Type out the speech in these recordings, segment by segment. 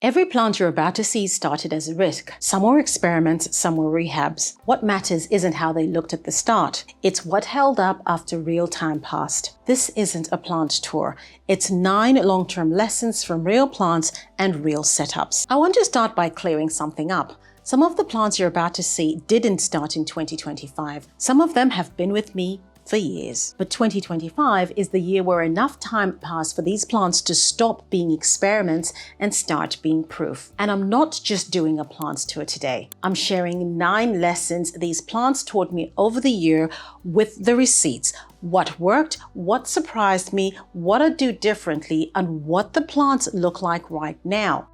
Every plant you're about to see started as a risk. Some were experiments, some were rehabs. What matters isn't how they looked at the start. It's what held up after real time passed. This isn't a plant tour. It's 9 long-term lessons from real plants and real setups. I want to start by clearing something up. Some of the plants you're about to see didn't start in 2025. Some of them have been with me for years. But 2025 is the year where enough time passed for these plants to stop being experiments and start being proof. And I'm not just doing a plants tour today. I'm sharing 9 lessons these plants taught me over the year with the receipts. What worked, what surprised me, what I do differently, and what the plants look like right now.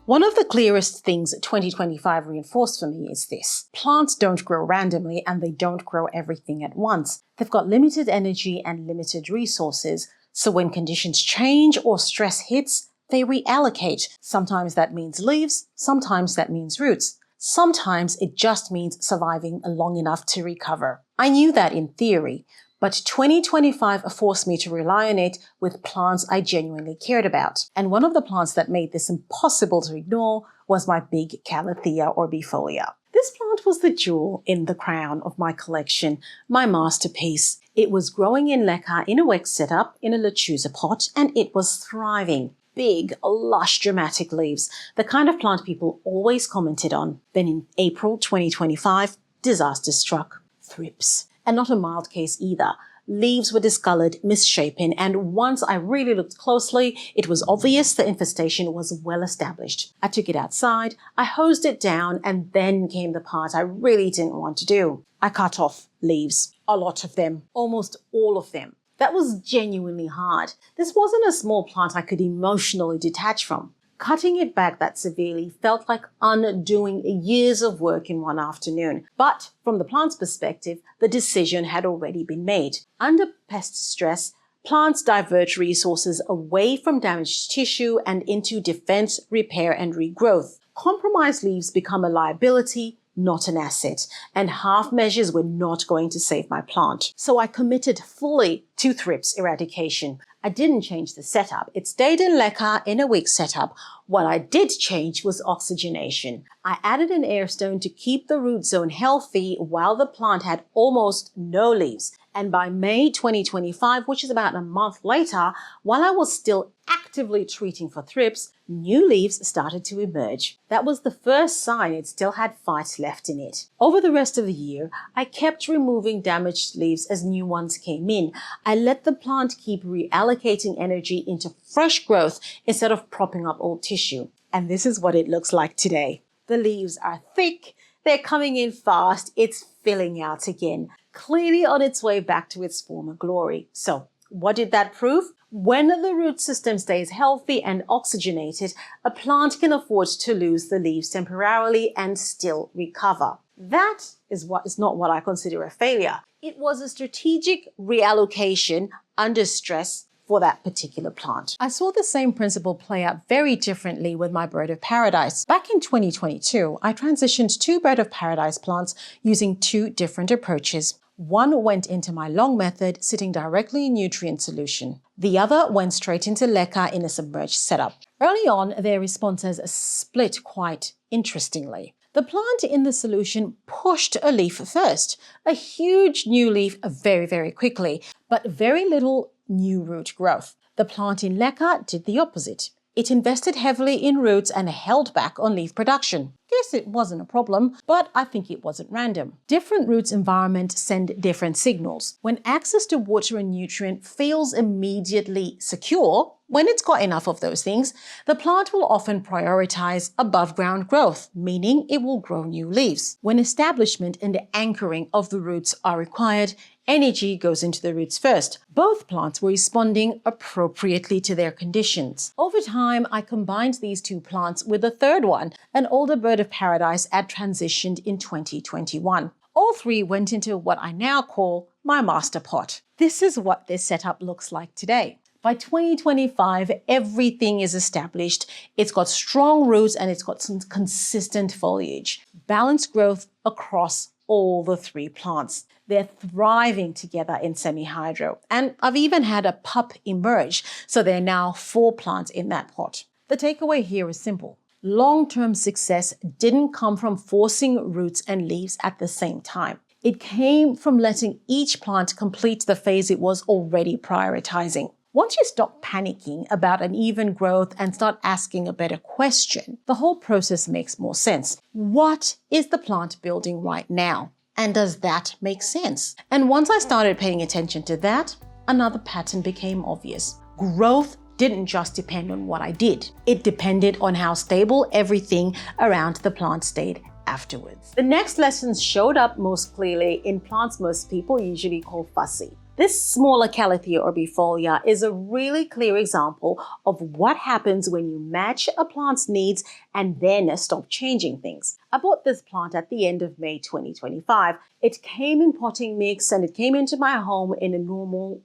One of the clearest things 2025 reinforced for me is this. Plants don't grow randomly and they don't grow everything at once. They've got limited energy and limited resources. So when conditions change or stress hits, they reallocate. Sometimes that means leaves, sometimes that means roots. Sometimes it just means surviving long enough to recover. I knew that in theory, but 2025 forced me to rely on it with plants I genuinely cared about. And one of the plants that made this impossible to ignore was my big Calathea Orbifolia. This plant was the jewel in the crown of my collection, my masterpiece. It was growing in Leca in a wax setup in a lechuza pot, and it was thriving. Big, lush, dramatic leaves, the kind of plant people always commented on. Then in April 2025, disaster struck. Thrips. And not a mild case either. Leaves were discolored, misshapen, and once I really looked closely, it was obvious the infestation was well established. I took it outside, I hosed it down, and then came the part I really didn't want to do. I cut off leaves. A lot of them. Almost all of them. That was genuinely hard. This wasn't a small plant I could emotionally detach from. Cutting it back that severely felt like undoing years of work in one afternoon. But from the plant's perspective, the decision had already been made. Under pest stress, plants divert resources away from damaged tissue and into defense, repair, and regrowth. Compromised leaves become a liability, not an asset, and half measures were not going to save my plant. So I committed fully to thrips eradication. I didn't change the setup. It stayed in Leca in a week setup. What I did change was oxygenation. I added an air stone to keep the root zone healthy while the plant had almost no leaves. And by May 2025, which is about a month later, while I was still actively treating for thrips, new leaves started to emerge. That was the first sign it still had fight left in it. Over the rest of the year, I kept removing damaged leaves as new ones came in. I let the plant keep reallocating energy into fresh growth instead of propping up old tissue. And this is what it looks like today. The leaves are thick, they're coming in fast, it's filling out again, clearly on its way back to its former glory. So, what did that prove? When the root system stays healthy and oxygenated, a plant can afford to lose the leaves temporarily and still recover. That is not what I consider a failure. It was a strategic reallocation under stress for that particular plant. I saw the same principle play out very differently with my bird of paradise. Back in 2022, I transitioned 2 bird of paradise plants using 2 different approaches. One went into my long method, sitting directly in nutrient solution. The other went straight into Leca in a submerged setup. Early on, their responses split quite interestingly. The plant in the solution pushed a leaf first, a huge new leaf very, very quickly, but very little new root growth. The plant in Leca did the opposite. It invested heavily in roots and held back on leaf production. Guess it wasn't a problem, but I think it wasn't random. Different roots environment send different signals. When access to water and nutrient feels immediately secure, when it's got enough of those things, the plant will often prioritize above ground growth, meaning it will grow new leaves. When establishment and anchoring of the roots are required, energy goes into the roots first. Both plants were responding appropriately to their conditions. Over time, I combined these 2 plants with a third one, an older bird of paradise had transitioned in 2021. All 3 went into what I now call my master pot. This is what this setup looks like today. By 2025, everything is established. It's got strong roots and it's got some consistent foliage. Balanced growth across all the three plants. They're thriving together in semi-hydro, and I've even had a pup emerge, so there are now 4 plants in that pot. The takeaway here is simple. Long-term success didn't come from forcing roots and leaves at the same time. It came from letting each plant complete the phase it was already prioritizing. Once you stop panicking about uneven growth and start asking a better question, the whole process makes more sense. What is the plant building right now? And does that make sense? And once I started paying attention to that, another pattern became obvious. Growth didn't just depend on what I did. It depended on how stable everything around the plant stayed afterwards. The next lessons showed up most clearly in plants most people usually call fussy. This smaller Calathea orbifolia is a really clear example of what happens when you match a plant's needs and then stop changing things. I bought this plant at the end of May 2025. It came in potting mix and it came into my home in a normal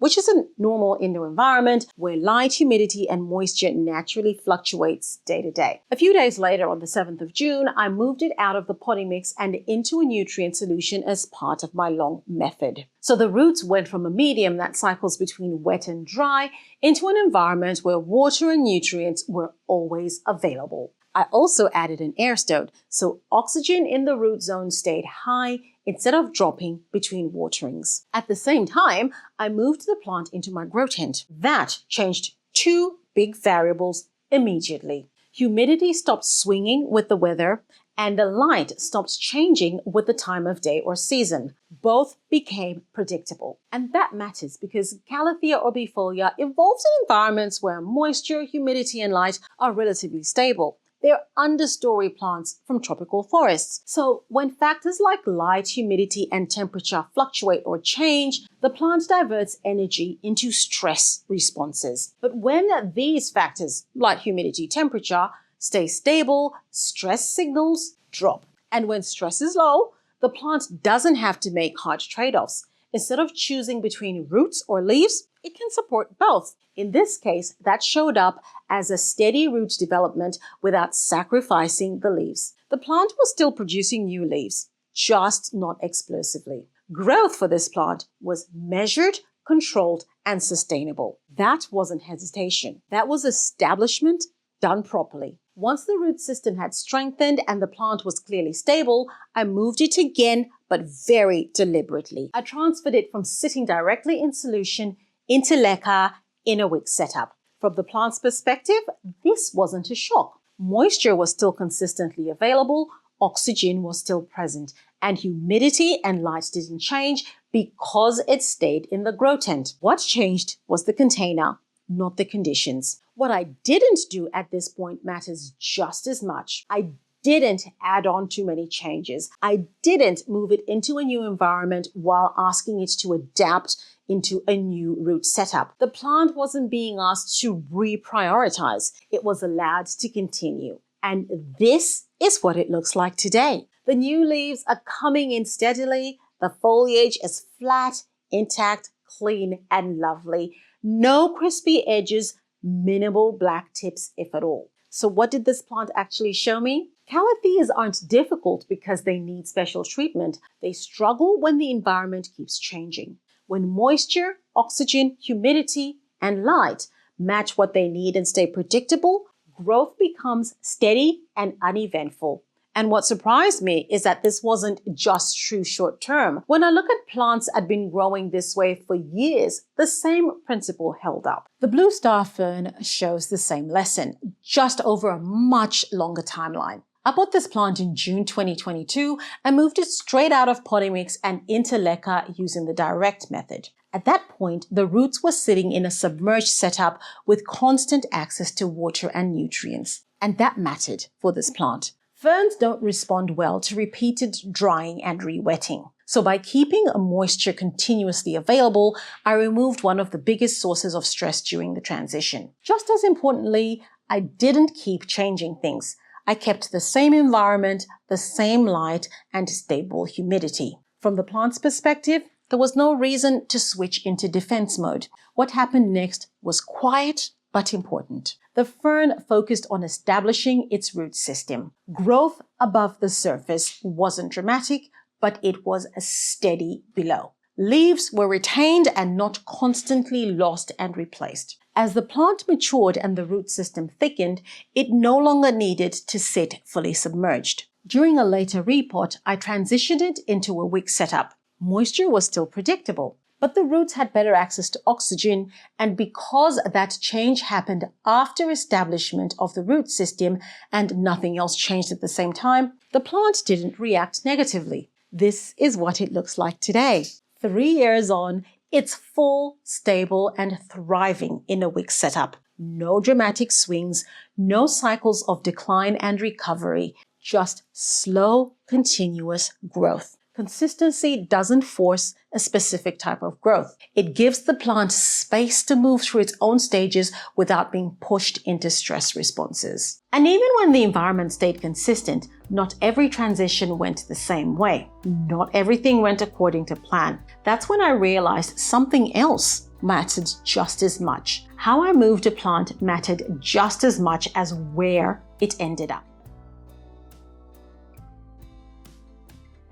indoor environment where light, humidity and moisture naturally fluctuates day to day. A few days later, on the 7th of June, I moved it out of the potting mix and into a nutrient solution as part of my long method. So the roots went from a medium that cycles between wet and dry into an environment where water and nutrients were always available. I also added an air stone, so oxygen in the root zone stayed high instead of dropping between waterings. At the same time, I moved the plant into my grow tent. That changed 2 big variables immediately. Humidity stopped swinging with the weather, and the light stopped changing with the time of day or season. Both became predictable. And that matters because Calathea orbifolia evolves in environments where moisture, humidity, and light are relatively stable. They're understory plants from tropical forests. So when factors like light, humidity, and temperature fluctuate or change, the plant diverts energy into stress responses. But when these factors, like humidity, temperature, stay stable, stress signals drop. And when stress is low, the plant doesn't have to make hard trade-offs. Instead of choosing between roots or leaves, it can support both. In this case, that showed up as a steady root development without sacrificing the leaves. The plant was still producing new leaves, just not explosively. Growth for this plant was measured, controlled, and sustainable. That wasn't hesitation. That was establishment done properly. Once the root system had strengthened and the plant was clearly stable, I moved it again, but very deliberately. I transferred it from sitting directly in solution into Leca in a wick setup. From the plant's perspective, this wasn't a shock. Moisture was still consistently available, oxygen was still present, and humidity and light didn't change because it stayed in the grow tent. What changed was the container, not the conditions. What I didn't do at this point matters just as much. I didn't add on too many changes. I didn't move it into a new environment while asking it to adapt into a new root setup. The plant wasn't being asked to reprioritize. It was allowed to continue. And this is what it looks like today. The new leaves are coming in steadily. The foliage is flat, intact, clean, and lovely. No crispy edges, minimal black tips, if at all. So what did this plant actually show me? Calatheas aren't difficult because they need special treatment. They struggle when the environment keeps changing. When moisture, oxygen, humidity, and light match what they need and stay predictable, growth becomes steady and uneventful. And what surprised me is that this wasn't just true short term. When I look at plants that had been growing this way for years, the same principle held up. The blue star fern shows the same lesson, just over a much longer timeline. I bought this plant in June 2022 and moved it straight out of potting mix and into Leca using the direct method. At that point, the roots were sitting in a submerged setup with constant access to water and nutrients. And that mattered for this plant. Ferns don't respond well to repeated drying and re-wetting. So by keeping moisture continuously available, I removed one of the biggest sources of stress during the transition. Just as importantly, I didn't keep changing things. I kept the same environment, the same light, and stable humidity. From the plant's perspective, there was no reason to switch into defense mode. What happened next was quiet but important. The fern focused on establishing its root system. Growth above the surface wasn't dramatic, but it was steady below. Leaves were retained and not constantly lost and replaced. As the plant matured and the root system thickened, it no longer needed to sit fully submerged. During a later repot, I transitioned it into a wick setup. Moisture was still predictable, but the roots had better access to oxygen, and because that change happened after establishment of the root system and nothing else changed at the same time, the plant didn't react negatively. This is what it looks like today. 3 years on, it's full, stable, and thriving in a wick setup. No dramatic swings, no cycles of decline and recovery, just slow, continuous growth. Consistency doesn't force a specific type of growth. It gives the plant space to move through its own stages without being pushed into stress responses. And even when the environment stayed consistent, not every transition went the same way. Not everything went according to plan. That's when I realized something else mattered just as much. How I moved a plant mattered just as much as where it ended up.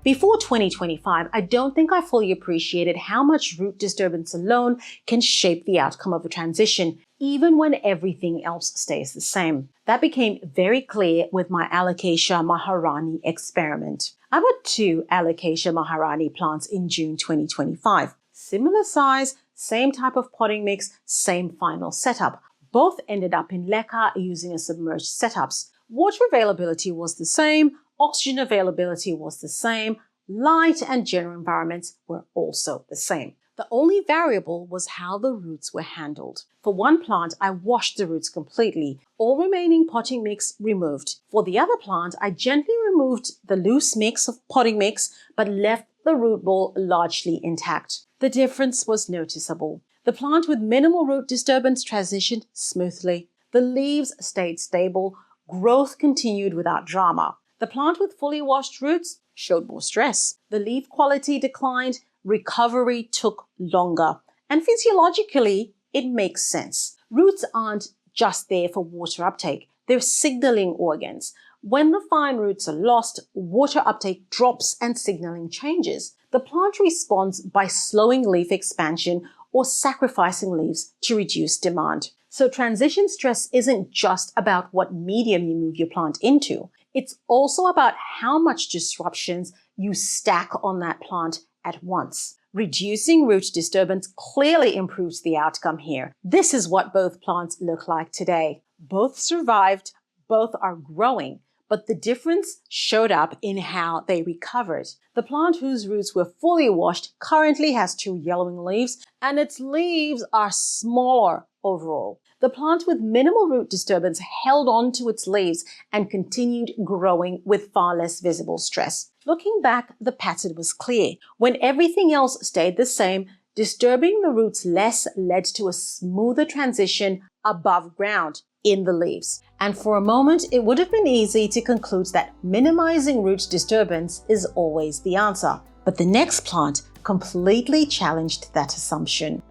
Before 2025, I don't think I fully appreciated how much root disturbance alone can shape the outcome of a transition, even when everything else stays the same. That became very clear with my Alocasia Maharani experiment. I bought 2 Alocasia Maharani plants in June 2025. Similar size, same type of potting mix, same final setup. Both ended up in Leca using a submerged setups. Water availability was the same, oxygen availability was the same, light and general environments were also the same. The only variable was how the roots were handled. For one plant, I washed the roots completely, all remaining potting mix removed. For the other plant, I gently removed the loose mix of potting mix, but left the root ball largely intact. The difference was noticeable. The plant with minimal root disturbance transitioned smoothly. The leaves stayed stable. Growth continued without drama. The plant with fully washed roots showed more stress. The leaf quality declined. Recovery took longer. And physiologically, it makes sense. Roots aren't just there for water uptake. They're signaling organs. When the fine roots are lost, water uptake drops and signaling changes. The plant responds by slowing leaf expansion or sacrificing leaves to reduce demand. So transition stress isn't just about what medium you move your plant into. It's also about how much disruptions you stack on that plant at once. Reducing root disturbance clearly improves the outcome here. This is what both plants look like today. Both survived, both are growing, but the difference showed up in how they recovered. The plant whose roots were fully washed currently has 2 yellowing leaves, and its leaves are smaller overall. The plant with minimal root disturbance held on to its leaves and continued growing with far less visible stress. Looking back, the pattern was clear. When everything else stayed the same, disturbing the roots less led to a smoother transition above ground in the leaves. And for a moment, it would have been easy to conclude that minimizing root disturbance is always the answer. But the next plant completely challenged that assumption.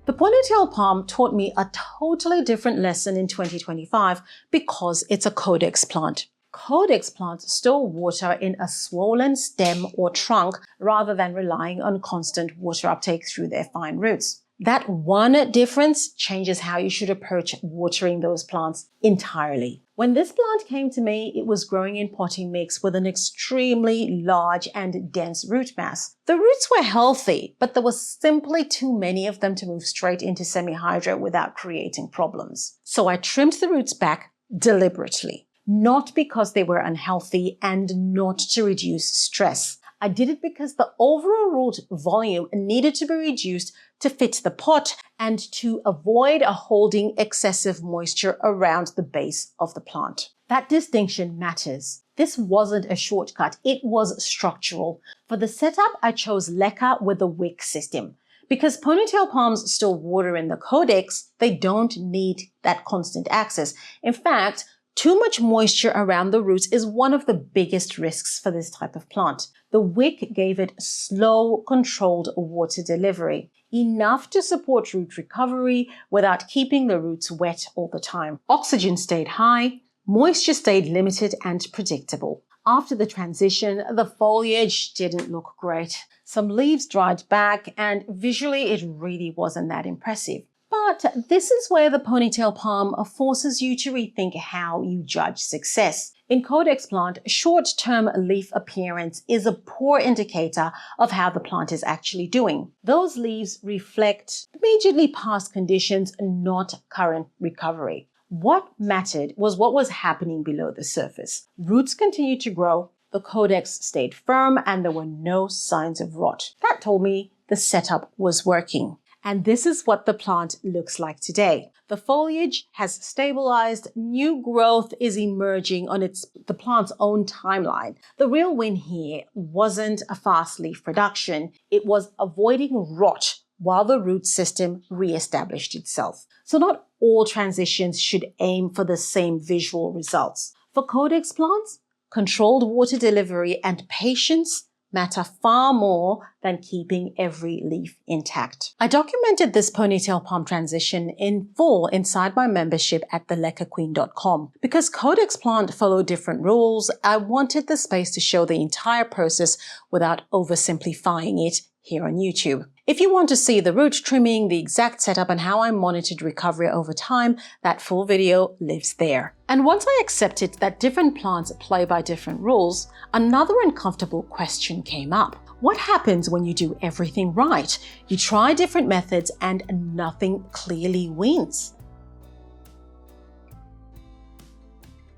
The Ponytail palm taught me a totally different lesson in 2025 because it's a Caudex plant. Caudex plants store water in a swollen stem or trunk rather than relying on constant water uptake through their fine roots. That one difference changes how you should approach watering those plants entirely. When this plant came to me, it was growing in potting mix with an extremely large and dense root mass. The roots were healthy, but there was simply too many of them to move straight into semi-hydro without creating problems. So I trimmed the roots back deliberately, not because they were unhealthy and not to reduce stress. I did it because the overall root volume needed to be reduced to fit the pot and to avoid holding excessive moisture around the base of the plant. That distinction matters. This wasn't a shortcut, it was structural. For the setup, I chose Leca with the wick system. Because ponytail palms store water in the Caudex, they don't need that constant access. In fact, too much moisture around the roots is one of the biggest risks for this type of plant. The wick gave it slow, controlled water delivery, enough to support root recovery without keeping the roots wet all the time. Oxygen stayed high, Moisture stayed limited and predictable. After the transition, the foliage didn't look great. Some leaves dried back, and visually it really wasn't that impressive. But this is where the ponytail palm forces you to rethink how you judge success. In Caudex plant, short-term leaf appearance is a poor indicator of how the plant is actually doing. Those leaves reflect immediately past conditions, not current recovery. What mattered was what was happening below the surface. Roots continued to grow, the Caudex stayed firm, and there were no signs of rot. That told me the setup was working. And this is what the plant looks like today. The foliage has stabilized, new growth is emerging on the plant's own timeline. The real win here wasn't a fast leaf production, it was avoiding rot while the root system re-established itself. So not all transitions should aim for the same visual results. For Caudex plants, controlled water delivery and patience matter far more than keeping every leaf intact. I documented this ponytail palm transition in full inside my membership at thelecaqueen.com. Because Caudex plant followed different rules, I wanted the space to show the entire process without oversimplifying it here on YouTube. If you want to see the root trimming, the exact setup, and how I monitored recovery over time, that full video lives there. And once I accepted that different plants play by different rules, another uncomfortable question came up. What happens when you do everything right? You try different methods and nothing clearly wins.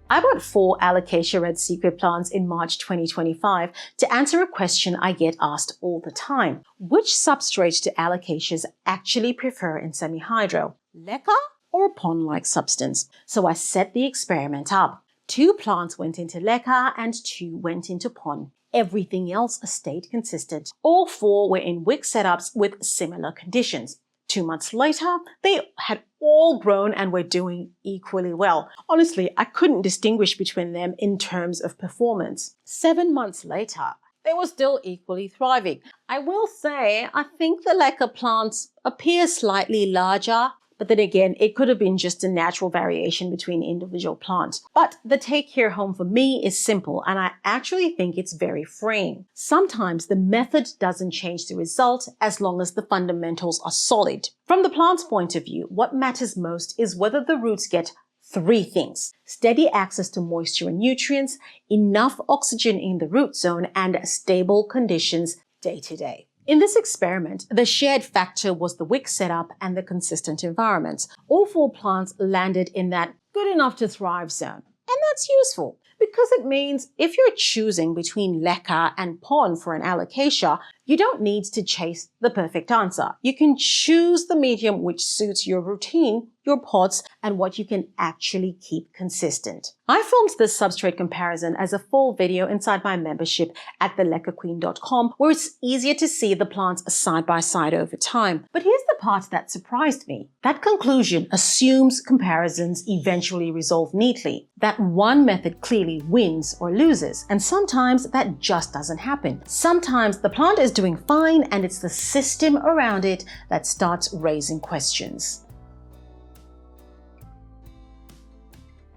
I bought 4 Alocasia red secret plants in March 2025 to answer a question I get asked all the time. Which substrate do Alocasias actually prefer in semi-hydro? Leca or a pond-like substance? So I set the experiment up. 2 plants went into Leca and 2 went into pond. Everything else stayed consistent. All 4 were in wick setups with similar conditions. 2 months later, they had all grown and were doing equally well. Honestly, I couldn't distinguish between them in terms of performance. 7 months later, they were still equally thriving. I will say, I think the Leca plants appear slightly larger, but then again, it could have been just a natural variation between individual plants. But the take here home for me is simple, and I actually think it's very freeing. Sometimes the method doesn't change the result as long as the fundamentals are solid. From the plant's point of view, what matters most is whether the roots get 3 things: steady access to moisture and nutrients, enough oxygen in the root zone, and stable conditions day to day. In this experiment, the shared factor was the wick setup and the consistent environments. All 4 plants landed in that good enough to thrive zone. And that's useful because it means if you're choosing between Leca and pond for an Alocasia, you don't need to chase the perfect answer. You can choose the medium which suits your routine, your pots, and what you can actually keep consistent. I filmed this substrate comparison as a full video inside my membership at thelecaqueen.com, where it's easier to see the plants side by side over time. But here's the part that surprised me. That conclusion assumes comparisons eventually resolve neatly, that one method clearly wins or loses, and sometimes that just doesn't happen. Sometimes the plant is doing fine and it's the system around it that starts raising questions.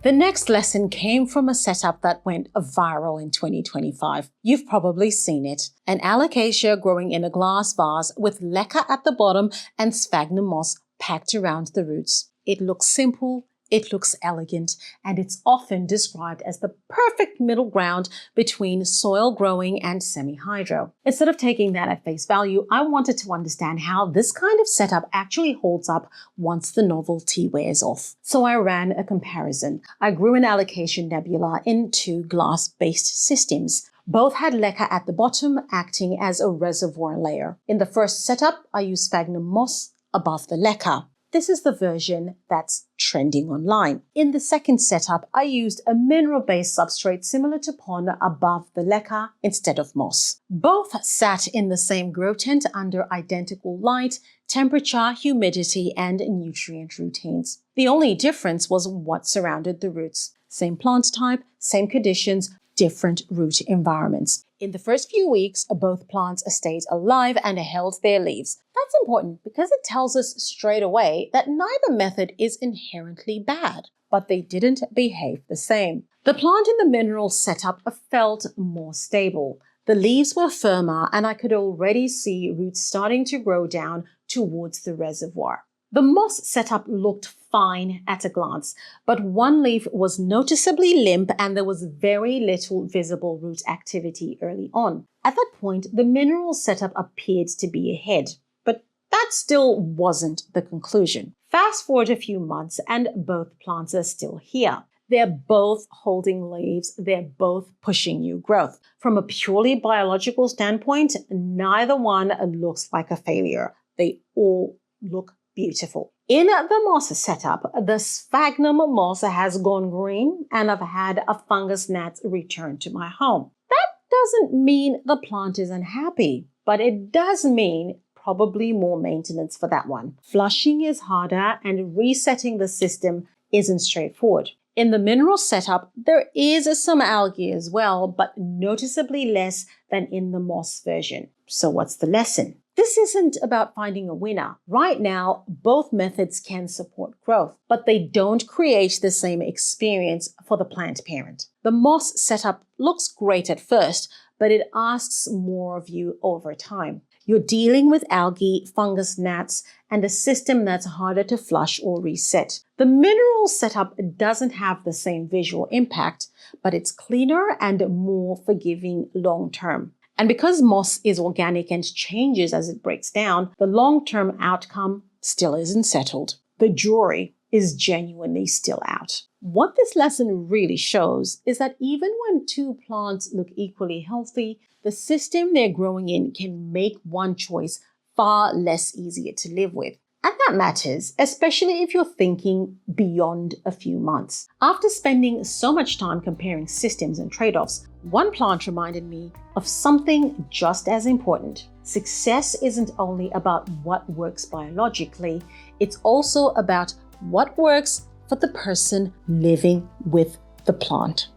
The next lesson came from a setup that went viral in 2025. You've probably seen it. An Alocasia growing in a glass vase with Leca at the bottom and Sphagnum moss packed around the roots. It looks simple, it looks elegant, and it's often described as the perfect middle ground between soil growing and semi-hydro. Instead of taking that at face value, I wanted to understand how this kind of setup actually holds up once the novelty wears off. So I ran a comparison. I grew an Alocasia Nebula in 2 glass-based systems. Both had Leca at the bottom, acting as a reservoir layer. In the first setup, I used Sphagnum moss above the Leca. This is the version that's trending online. In the second setup, I used a mineral-based substrate similar to pond above the Leca instead of moss. Both sat in the same grow tent under identical light, temperature, humidity, and nutrient routines. The only difference was what surrounded the roots. Same plant type, same conditions, different root environments. In the first few weeks, both plants stayed alive and held their leaves. That's important because it tells us straight away that neither method is inherently bad, but they didn't behave the same. The plant in the mineral setup felt more stable. The leaves were firmer and I could already see roots starting to grow down towards the reservoir. The moss setup looked fine at a glance, but one leaf was noticeably limp and there was very little visible root activity early on. At that point, the mineral setup appeared to be ahead, but that still wasn't the conclusion. Fast forward a few months and both plants are still here. They're both holding leaves, they're both pushing new growth. From a purely biological standpoint, neither one looks like a failure. They all look beautiful. In the moss setup, the Sphagnum moss has gone green and I've had a fungus gnat return to my home. That doesn't mean the plant is unhappy, but it does mean probably more maintenance for that one. Flushing is harder and resetting the system isn't straightforward. In the mineral setup, there is some algae as well, but noticeably less than in the moss version. So what's the lesson? This isn't about finding a winner. Right now, both methods can support growth, but they don't create the same experience for the plant parent. The moss setup looks great at first, but it asks more of you over time. You're dealing with algae, fungus gnats, and a system that's harder to flush or reset. The mineral setup doesn't have the same visual impact, but it's cleaner and more forgiving long term. And because moss is organic and changes as it breaks down, the long-term outcome still isn't settled. The jury is genuinely still out. What this lesson really shows is that even when two plants look equally healthy, the system they're growing in can make one choice far less easier to live with. And that matters, especially if you're thinking beyond a few months. After spending so much time comparing systems and trade-offs, one plant reminded me of something just as important. Success isn't only about what works biologically, it's also about what works for the person living with the plant.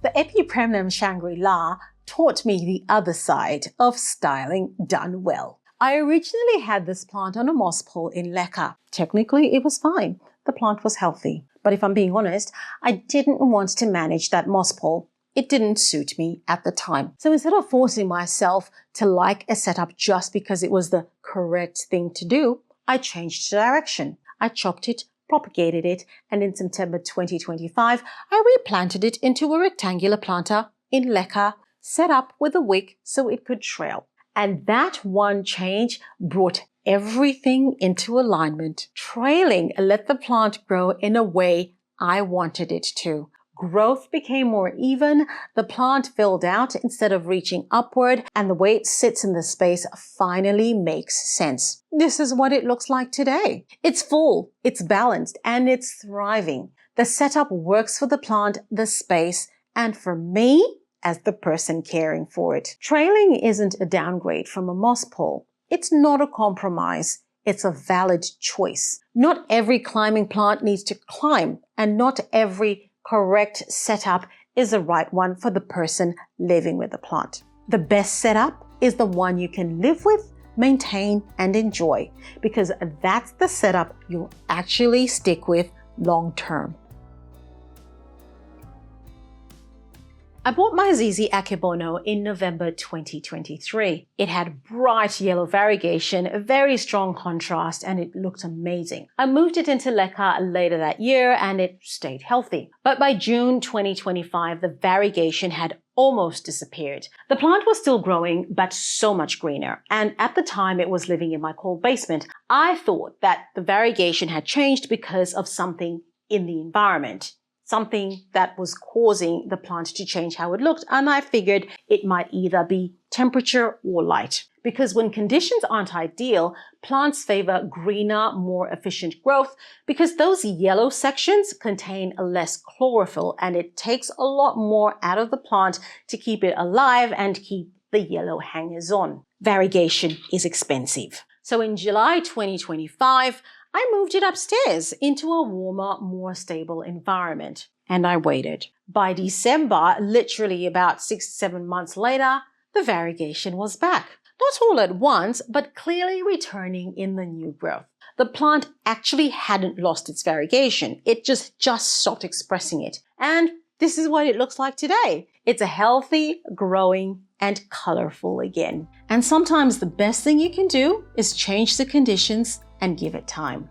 The Epipremnum Shangri-La taught me the other side of styling done well. I originally had this plant on a moss pole in Leca. Technically, it was fine. The plant was healthy. But if I'm being honest, I didn't want to manage that moss pole. It didn't suit me at the time. So instead of forcing myself to like a setup just because it was the correct thing to do, I changed direction. I chopped it, propagated it, and in September 2025, I replanted it into a rectangular planter in Leca, set up with a wick so it could trail. And that one change brought everything into alignment. Trailing let the plant grow in a way I wanted it to. Growth became more even, the plant filled out instead of reaching upward, and the way it sits in the space finally makes sense. This is what it looks like today. It's full, it's balanced, and it's thriving. The setup works for the plant, the space, and for me, as the person caring for it. Trailing isn't a downgrade from a moss pole. It's not a compromise. It's a valid choice. Not every climbing plant needs to climb, and not every correct setup is the right one for the person living with the plant. The best setup is the one you can live with, maintain, and enjoy, because that's the setup you'll actually stick with long term. I bought my ZZ Akebono in November 2023. It had bright yellow variegation, a very strong contrast, and it looked amazing. I moved it into Leca later that year and it stayed healthy. But by June 2025, the variegation had almost disappeared. The plant was still growing, but so much greener. And at the time it was living in my cold basement, I thought that the variegation had changed because of something in the environment. Something that was causing the plant to change how it looked, and I figured it might either be temperature or light. Because when conditions aren't ideal, plants favor greener, more efficient growth because those yellow sections contain less chlorophyll and it takes a lot more out of the plant to keep it alive and keep the yellow hangers on. Variegation is expensive. So in July 2025, I moved it upstairs into a warmer, more stable environment. And I waited. By December, literally about 6 to 7 months later, the variegation was back. Not all at once, but clearly returning in the new growth. The plant actually hadn't lost its variegation. It just stopped expressing it. And this is what it looks like today. It's a healthy, growing, and colorful again. And sometimes the best thing you can do is change the conditions and give it time.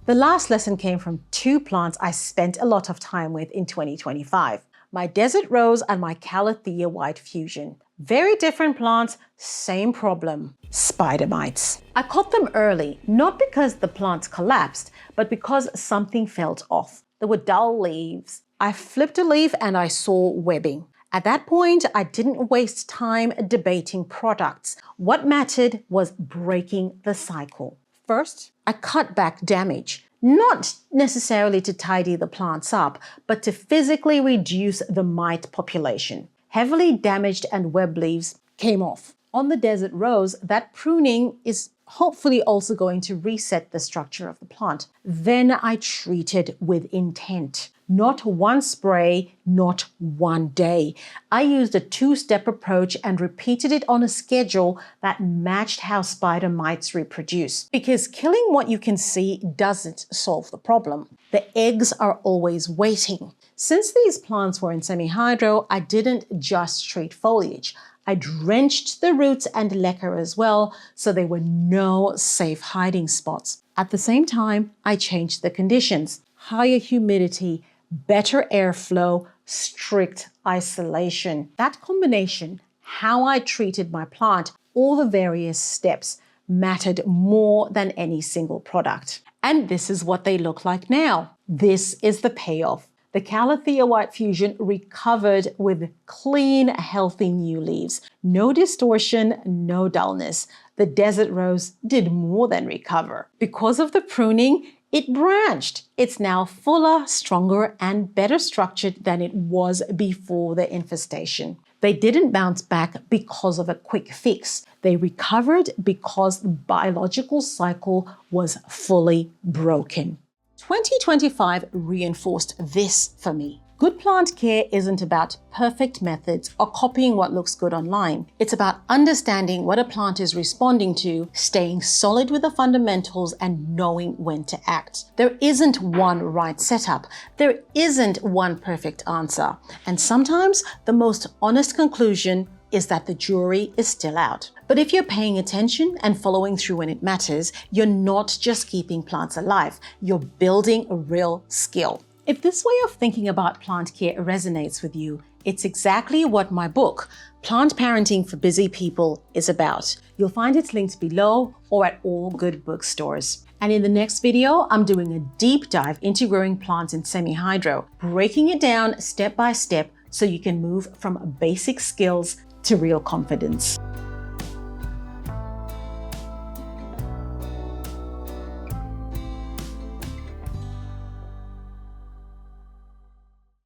The last lesson came from two plants I spent a lot of time with in 2025. My desert rose and my Calathea white fusion. Very different plants, same problem, spider mites. I caught them early, not because the plants collapsed, but because something felt off. There were dull leaves. I flipped a leaf and I saw webbing. At that point, I didn't waste time debating products. What mattered was breaking the cycle. First, I cut back damage. Not necessarily to tidy the plants up, but to physically reduce the mite population. Heavily damaged and webbed leaves came off. On the desert rose, that pruning is hopefully also going to reset the structure of the plant. Then I treated with intent. Not one spray, not one day. I used a two-step approach and repeated it on a schedule that matched how spider mites reproduce. Because killing what you can see doesn't solve the problem. The eggs are always waiting. Since these plants were in semi-hydro, I didn't just treat foliage. I drenched the roots and leca as well, so there were no safe hiding spots. At the same time, I changed the conditions. Higher humidity, better airflow, strict isolation. That combination, how I treated my plant, all the various steps, mattered more than any single product. And this is what they look like now. This is the payoff. The Calathea White Fusion recovered with clean, healthy new leaves. No distortion, no dullness. The Desert Rose did more than recover. Because of the pruning, it branched. It's now fuller, stronger, and better structured than it was before the infestation. They didn't bounce back because of a quick fix. They recovered because the biological cycle was fully broken. 2025 reinforced this for me. Good plant care isn't about perfect methods or copying what looks good online. It's about understanding what a plant is responding to, staying solid with the fundamentals, and knowing when to act. There isn't one right setup. There isn't one perfect answer. And sometimes the most honest conclusion is that the jury is still out. But if you're paying attention and following through when it matters, you're not just keeping plants alive, you're building a real skill. If this way of thinking about plant care resonates with you, it's exactly what my book, Plant Parenting for Busy People, is about. You'll find its links below or at all good bookstores. And in the next video, I'm doing a deep dive into growing plants in semi-hydro, breaking it down step by step so you can move from basic skills to real confidence.